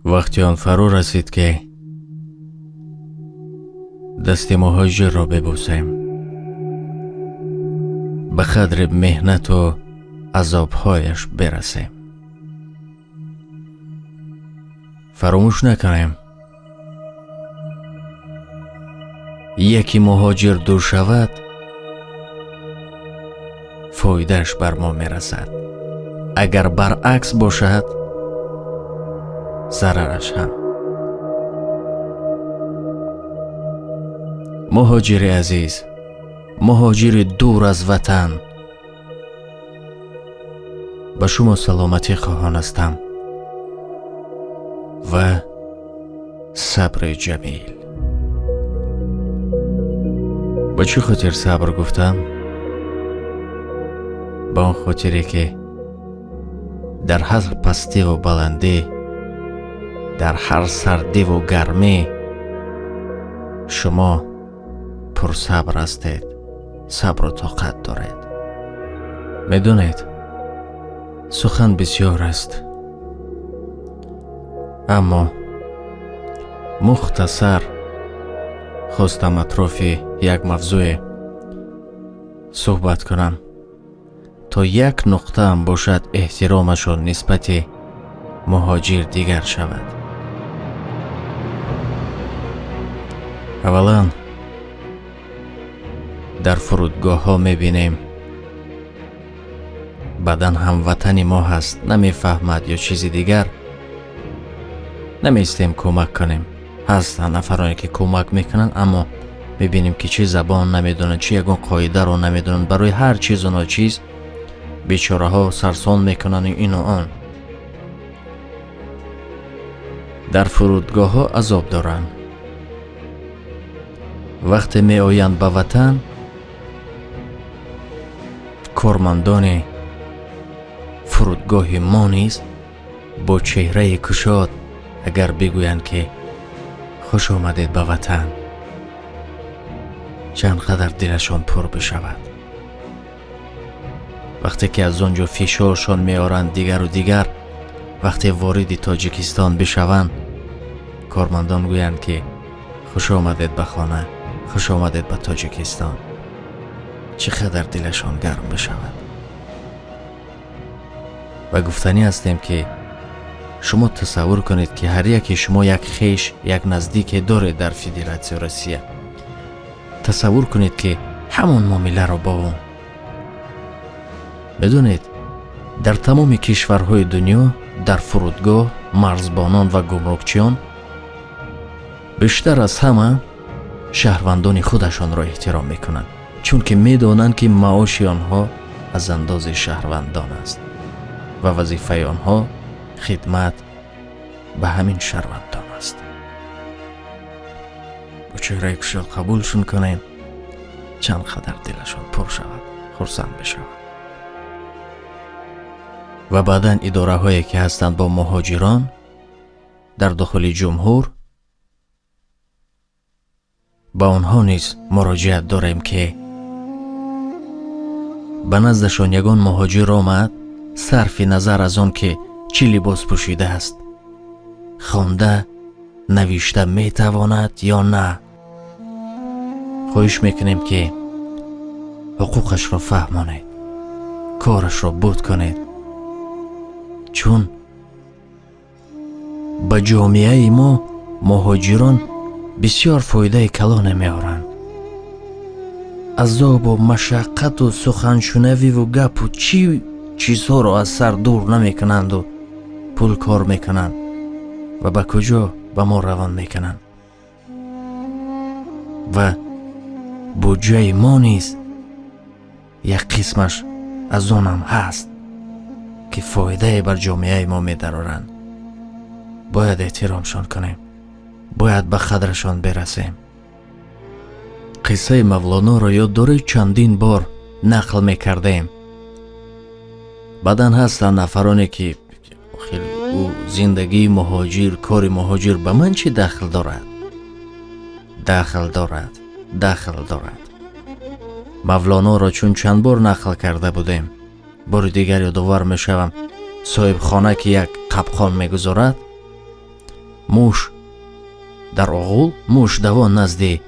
وقتی آن فرو رسید که دست مهاجر را ببوسیم، به قدر مهنت و عذابهایش برسیم. فراموش نکنیم یکی مهاجر دور شود فایدهش بر ما میرسد، اگر برعکس باشد ضررش هم. مهاجر عزیز، مهاجر دور از وطن، به شما سلامتی خواهان هستم و صبر جمیل. با چه خاطر صبر گفتم؟ با آن خاطری که در هر پستی و بلندی، در هر سردی و گرمی شما پر صبر هستید، صبر و طاقت دارید. میدونید سخن بسیار است، اما مختصر خواستم اطراف یک موضوع صحبت کنم تا یک نقطه هم باشد احترامشون نسبت مهاجر دیگر شود. اولا در فرودگاه ها میبینیم بدن هموطن ما هست، نمیفهمد یا چیزی دیگر، نمیستیم کمک کنیم. هستن نفرانی که کمک میکنن، اما میبینیم که چی زبان نمیدونن، چی یکون قاعده رو نمیدونن، برای هر چیز و ناچیز بیچاره ها سرسان میکنن این و آن. در فرودگاه ها عذاب دارن. وقتی می آیند به وطن، کارمندان فرودگاه ما نیز با چهره کشاد اگر بگویند که خوش آمدید به وطن، چند قدر دلشان پر بشود. وقتی که از آنجا فشارشان میارند دیگر و دیگر، وقتی وارد تاجیکستان بشوند، کارمندان گویند که خوش آمدید به خانه، خوش آمدید به تاجیکستان. چقدر دلشان گرم بشود. و گفتنی هستیم که شما تصور کنید که هر یکی شما یک خویش، یک نزدیک دارید در فدراسیون روسیه. تصور کنید که همون معامله رو با اون. بدونید در تمام کشورهای دنیا در فرودگاه مرزبانان و گمرکچیان بیشتر از همه شهروندان خودشان را احترام میکنند، چون که میدانند که معاش آنها از اندازه شهروندان است و وظیفه آنها خدمت به همین شهروندان است. با چهره کشال قبولشون کنین، چند قدر دلشان پر شود، خرسند بشود. و بعداً اداره هایی که هستند با مهاجران در داخل جمهور، با آنها نیز مراجعت داریم که به نزدشان یگان مهاجر آمد، صرف نظر از آن که چی لباس پوشیده است، خوانده نوشته میتواند یا نه، خواهش میکنیم که حقوقش را فهمانید، کارش را بود کنید، چون به جامعه ما مهاجران بسیار فایده کلان میارند. عذاب و مشقت و سخنشنوی و گپ و چی چیزها را از سر دور نمیکنند و پول کار میکنند و به کجا به ما روان میکنند. و بودجه ما نیز یک قسمش از آن هم هست که فایده بر جامعه ما میدارند. باید احترامشان کنیم، باید به قدرشان برسیم. قصه مولانا را یاد دارید؟ چندین بار نقل میکردیم. بعدن هستن نفرانی که او زندگی مهاجر، کار مهاجر به من چی دخل دارد؟ دخل دارد. مولانا را چون چند بار نقل کرده بودیم، بار دیگر یادآور میشوم. صاحب خانه که یک قبخان میگذارد، муш дар оғул мушдавон назди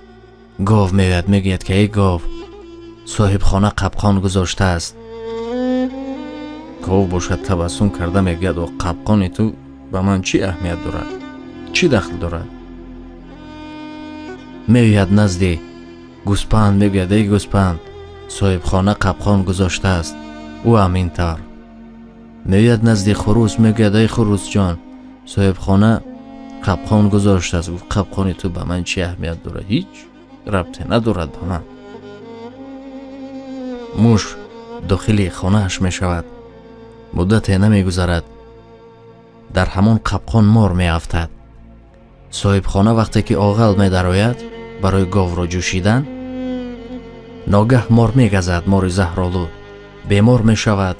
гов меояд, мегӯяд ки эй гов, соҳибхона қабқон гузоштааст. гов бошад табассум карда мегӯяд о қабқони ту ба ман чӣ аҳамият дорад, чӣ дахл дорад? меояд назди гӯспанд, мегӯяд эй гӯспанд, соҳибхона қабқон гузоштааст. ӯ ҳамин тавр меояд назди хурус, мегӯяд эй хурусҷон, соҳибхона қабқон гузоштааст. қабқони ту ба ман чӣ аҳамият дорад? ҳеҷ рабте надорад ба ман. муш дохили хонааш мешавад, муддате намегузарад, дар ҳамон қабқон мор меафтад. соҳибхона вақте ки оғал медарояд барои говро ҷӯшидан, ногаҳ мор мегазад, мори заҳролуд бемор мешавад.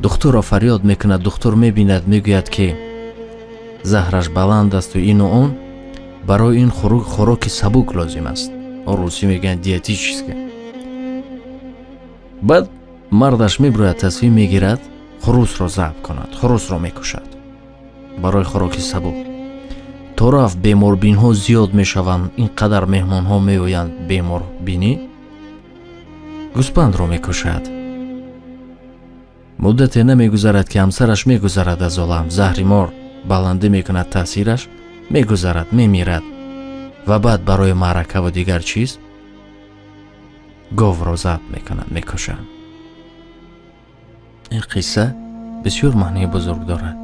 духтурро фарёд мекунад, духтур мебинад, мегӯяд ки заҳраш баланд асту ину он, барои ин хӯроки сабук лозим аст. русӣ мегӯянд диетическа. баъд мардаш мебирояд, тасвим мегирад, хурусро забт кунад, хурусро мекушад барои хӯроки сабук. то рафт беморбинҳо зиёд мешаванд, ин қадар меҳмонҳо меоянд беморбинӣ, гӯспандро мекушад. муддате намегузарад ки ҳамсараш мегузарад аз олам, заҳри мор баландӣ мекунад таъсираш, мегузарад, мемирад ва баъд барои маъракаву дигар чиз говро забт мекунад, мекушад. ин қисса бисёр маънии бузург дорад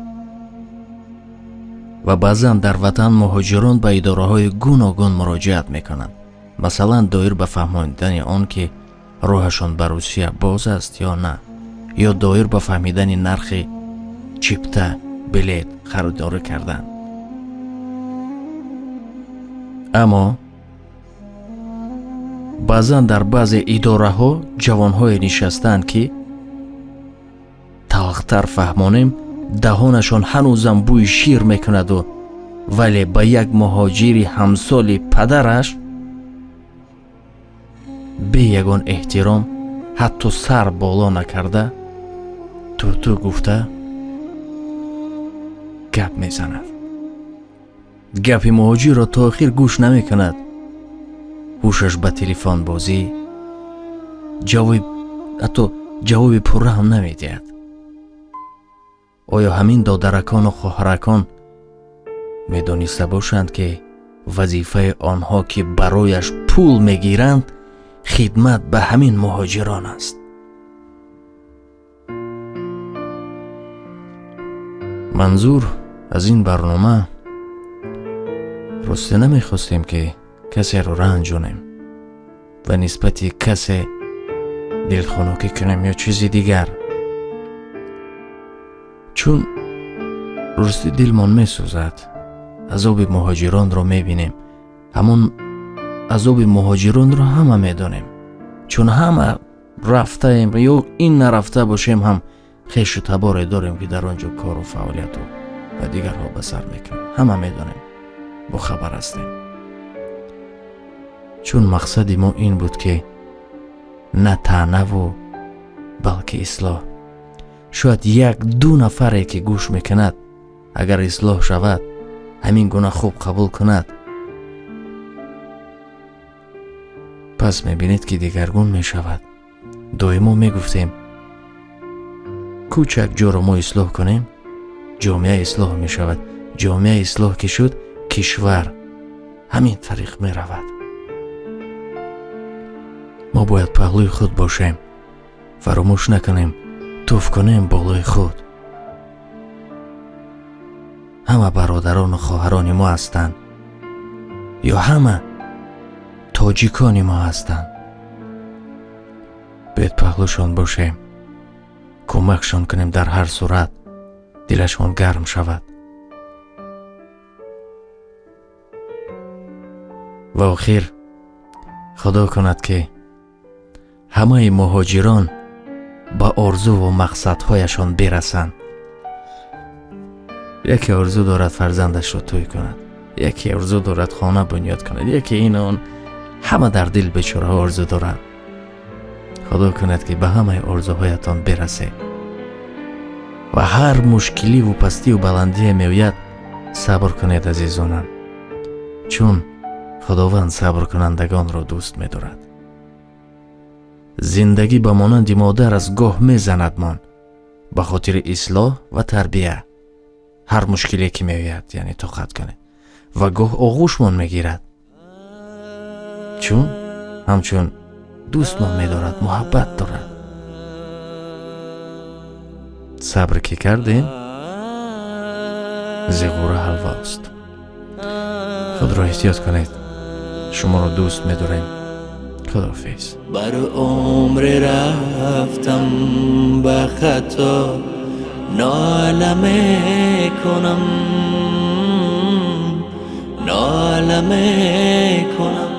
ва баъзан дар ватан муҳоҷирон ба идораҳои гуногун муроҷиат мекунанд. масалан доир ба фаҳмондани он ки роҳашон ба Русия боз аст ё на, ё доир ба фаҳмидани нархи чипта билет харидорӣ кардан. аммо баъзан дар баъзе идораҳо ҷавонҳое нишастанд ки талхтар фаҳмонем даҳонашон ҳанӯзам бӯи шир мекунаду, вале ба як муҳоҷири ҳамсоли падараш бе ягон эҳтиром, ҳатто сар боло накарда, ту гуфта гап мезанад. гапи муҳоҷирро то охир гӯш намекунад. ҳушаш ба телефонбозӣ, ҳатто ҷавоби пурра ҳам намедиҳад. оё ҳамин додаракону хоҳаракон медониста бошанд ки вазифаи онҳо ки барояш пул мегиранд хидмат ба ҳамин муҳоҷирон аст? манзур аз ин барнома росте намехостем ки касеро ранҷонем ва нисбати касе дилхунукӣ кунем ё чизи дигар, чун рости дилмон месӯзад. азоби муҳоҷиронро мебинем, ҳамон азоби муҳоҷиронро ҳама медонем, чун ҳама рафтаем ё ин нарафта бошем ҳам хешу таборе дорем ки дар он ҷо кору фаъолияту ва дигарҳо ба сар мекунем. ҳама медонем, бохабар ҳастем. чун мақсади мо ин буд ки на таънаву балки ислоҳ. шояд як ду нафаре ки гӯш мекунад, агар ислоҳ шавад, ҳамин гуна хуб қабул кунад, пас мебинед ки дигаргун мешавад. доимо мегуфтем кӯчак ҷоро мо ислоҳ кунем, ҷомеа ислоҳ мешавад. ҷомеа ислоҳ ки шуд, кишвар ҳамин тариқ меравад. мо бояд паҳлӯи худ бошем, фаромӯш накунем туф кунем болои худ. ҳама бародарону хоҳарони мо ҳастанд, ё ҳама тоҷикони мо ҳастанд. бояд паҳлӯшон бошем, кӯмакшон кунем, дар ҳар сурат дилашон гарм шавад. ва охир худо кунад ки ҳамаи муҳоҷирон ба орзуву мақсадҳояшон берасанд. яке орзу дорад фарзандашро тӯй кунад, яке орзу дорад хона бунёд кунад, яке ин он, ҳама дар дил бечораҳо орзу дорад. худо кунад ки ба ҳамаи орзуҳоятон берасед ва ҳар мушкиливу пастиву баландие меояд صبر کنید عزیزانم، چون خداوند صبر کنندگان را دوست می دارد. زندگی به مانند مادر از گاه می زندمان به خاطر اصلاح و تربیه. هر مشکلی که می آید یعنی طاقت کنه و گاه آغوشمان می گیرد، چون همچون دوستمان می دارد، محبت دارد. صبر که کردیم زغور حلوا است. خود را احتیاط کنید، شما را دوست می داریم. خداحافظ. بر عمر رفتم به خطا، ناله می کنم، ناله می کنم.